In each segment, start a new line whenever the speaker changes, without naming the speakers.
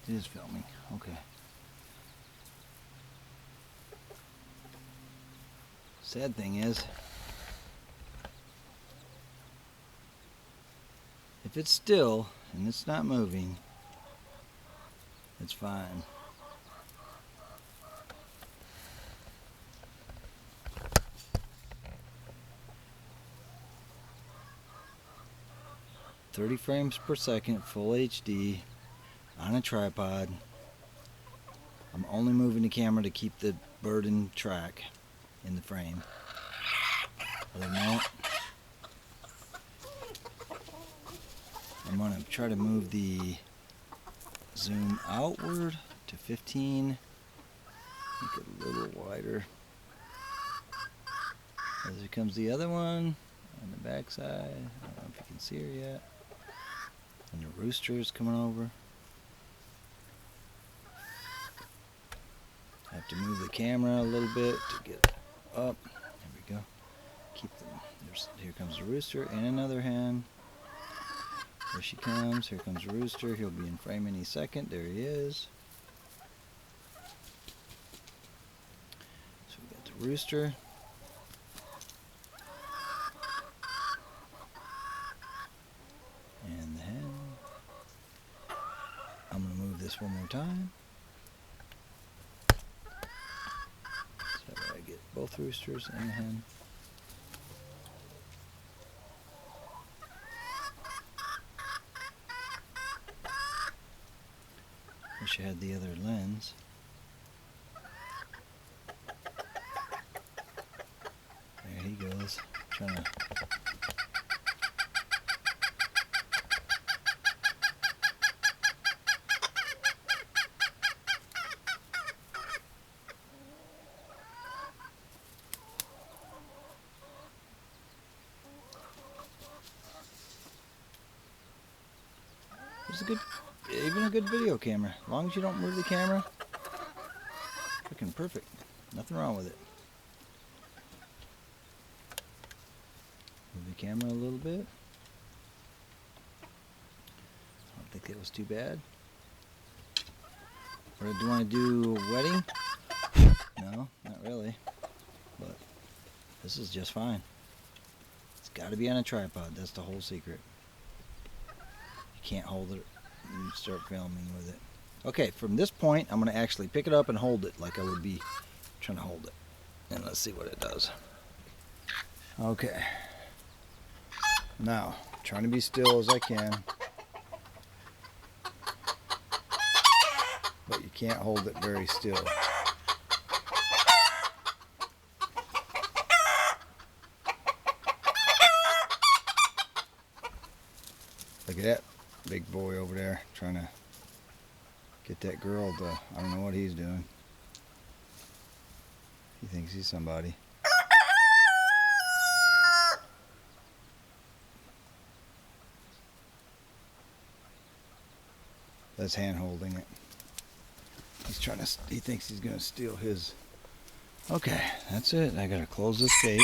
It is filming. Okay. Sad thing is, if it's still and it's not moving, it's fine. "30 frames per second, full HD, on a tripod. I'm only moving the camera to keep the bird in track in the frame. Other than that, I'm going to try to move the zoom outward to 15, make it a little wider. As here comes the other one on the back side. I don't know if you can see her yet. And the rooster is coming over. I have to move the camera a little bit to get up. There we go. Keep them. Here comes the rooster and another hen. There she comes. Here comes the rooster. He'll be in frame any second. There he is. So we got the rooster. And the hen. I'm going to move this one more time. So I get both roosters and the hen. Wish I had the other lens. There he goes, trying to. It's a good, even a good video camera. As long as you don't move the camera, freaking perfect. Nothing wrong with it. Move the camera a little bit. I don't think that was too bad. Or do you want to do a wedding? No, not really. But this is just fine. It's got to be on a tripod. That's the whole secret. You can't hold it and start filming with it. Okay, from this point, I'm going to actually pick it up and hold it like I would be trying to hold it. And let's see what it does. Okay. Now, trying to be still as I can. But you can't hold it very still. Look at that big boy over there trying to get that girl to, I don't know what he's doing. He thinks he's somebody. That's hand holding it. He's trying to, he thinks he's gonna steal his. Okay, that's it. I gotta close this gate.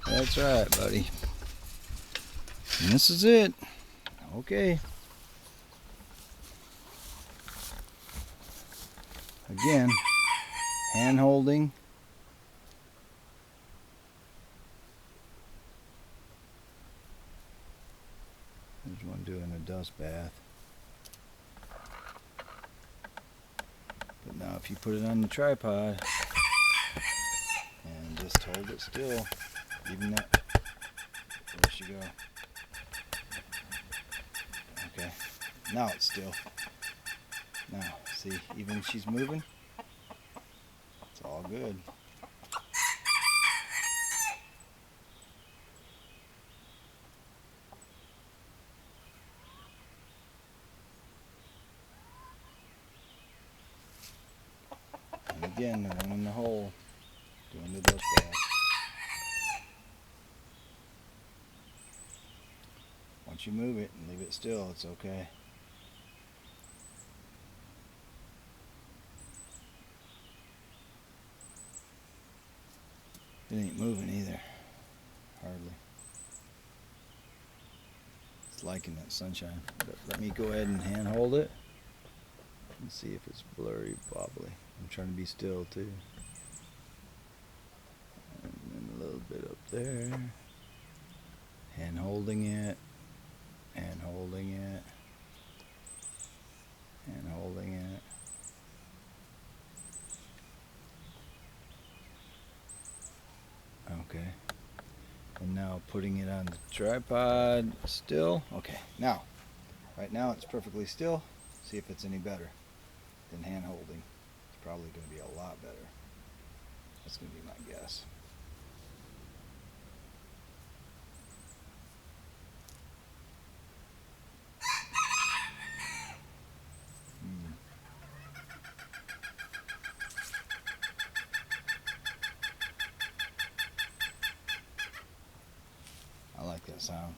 That's right, buddy. And this is it. Okay. Again, hand holding. There's one doing a dust bath. But now if you put it on the tripod and just hold it still, even that, where she go? Okay, now it's still. Now, see, even she's moving, it's all good. And again, the one in the hole, doing the dust bath. Once you move it and leave it still, it's okay. It ain't moving either, hardly. It's liking that sunshine. But let me go ahead and hand hold it. Let's see if it's blurry, wobbly. I'm trying to be still too. And then a little bit up there. And holding it. And holding it. And holding it. Okay. And now putting it on the tripod still. Okay, now, right now it's perfectly still. See if it's any better than hand holding. It's probably going to be a lot better. That's going to be my guess. I like that sound.